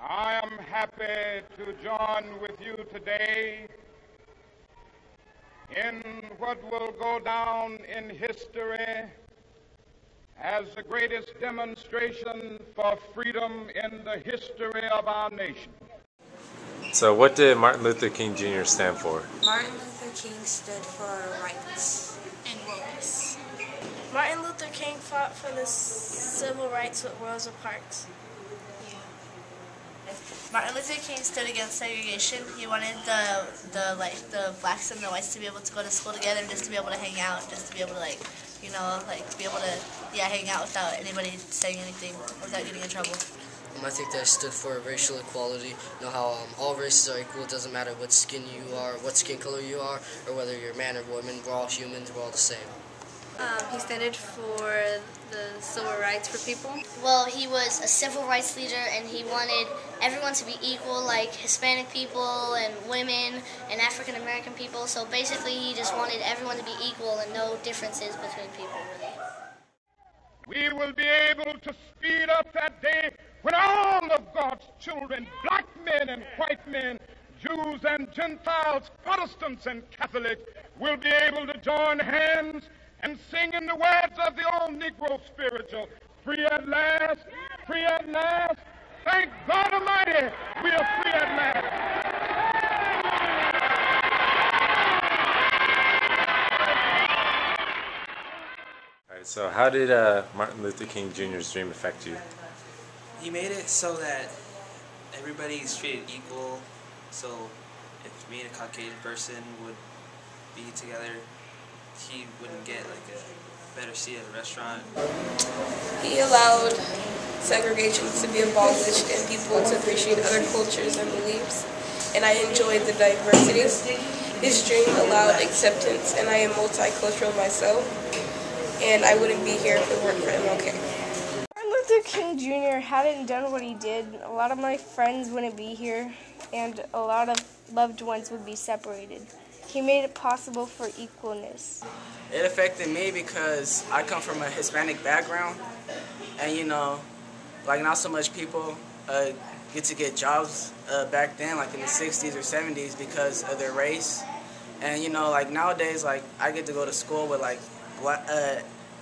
I am happy to join with you today in what will go down in history as the greatest demonstration for freedom in the history of our nation. So what did Martin Luther King Jr. stand for? Martin Luther King stood for rights and wokeness. Martin Luther King fought for the civil rights with Rosa Parks. Martin Luther King stood against segregation. He wanted the blacks and the whites to be able to go to school together, just to be able to hang out, just to be able to to be able to hang out without anybody saying anything, without getting in trouble. I think that stood for racial equality. You know how all races are equal. It doesn't matter what skin you are, what skin color you are, or whether you're man or woman. We're all humans. We're all the same. He stood for the civil rights for people. Well, he was a civil rights leader, and he wanted everyone to be equal, like Hispanic people and women and African American people. So basically, he just wanted everyone to be equal and no differences between people, really. We will be able to speed up that day when all of God's children, black men and white men, Jews and Gentiles, Protestants and Catholics, will be able to join hands and sing in the words of the old Negro spiritual, free at last, free at last. Thank God Almighty, we are free at last. All right, so how did Martin Luther King Jr.'s dream affect you? He made it so that everybody is treated equal. So if me and a Caucasian person would be together, he wouldn't get like a better seat at a restaurant. He allowed segregation to be abolished and people to appreciate other cultures and beliefs. And I enjoyed the diversity. His dream allowed acceptance, and I am multicultural myself. And I wouldn't be here if it weren't for MLK. Martin Luther King Jr. hadn't done what he did, a lot of my friends wouldn't be here, and a lot of loved ones would be separated. He made it possible for equalness. It affected me because I come from a Hispanic background, and like not so much people get to get jobs back then, like in the 60s or 70s, because of their race. And like nowadays, like I get to go to school with like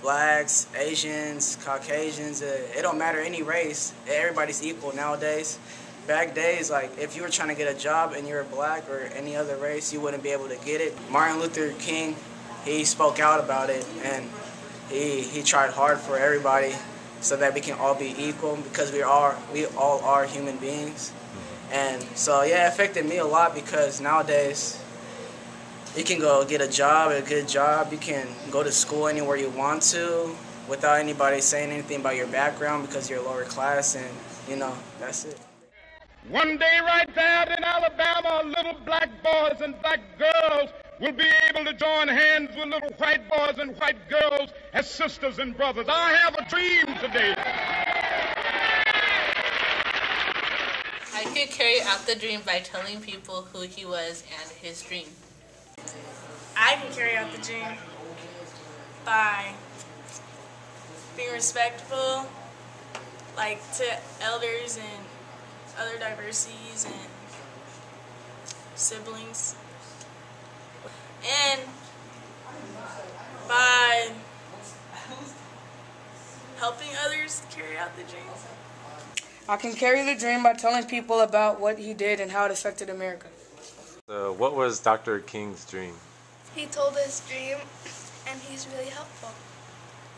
blacks, Asians, Caucasians. It don't matter any race. Everybody's equal nowadays. Back days, like if you were trying to get a job and you're black or any other race, you wouldn't be able to get it. Martin Luther King, he spoke out about it, and he tried hard for everybody so that we can all be equal, because we all are human beings. And so yeah, it affected me a lot, because nowadays you can go get a job, a good job. You can go to school anywhere you want to without anybody saying anything about your background, because you're lower class, and that's it. One day right there in Alabama, little black boys and black girls will be able to join hands with little white boys and white girls as sisters and brothers. I have a dream today. I could carry out the dream by telling people who he was and his dream. I can carry out the dream by being respectful, like to elders and other diversities and siblings, and by helping others carry out the dream. I can carry the dream by telling people about what he did and how it affected America. So what was Dr. King's dream? He told his dream, and he's really helpful.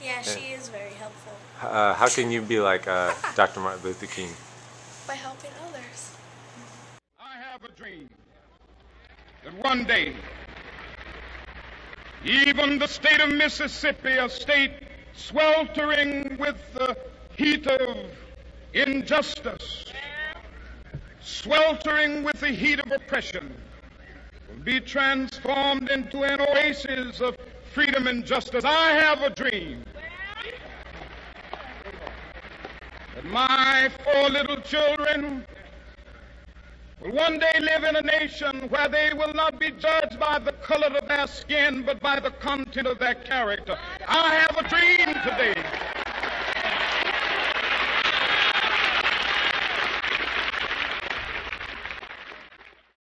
Yeah, she is very helpful. How can you be like Dr. Martin Luther King? By helping others. I have a dream that one day, even the state of Mississippi, a state sweltering with the heat of injustice, sweltering with the heat of oppression, will be transformed into an oasis of freedom and justice. I have a dream that my 4 little children will one day live in a nation where they will not be judged by the color of their skin, but by the content of their character. I have a dream today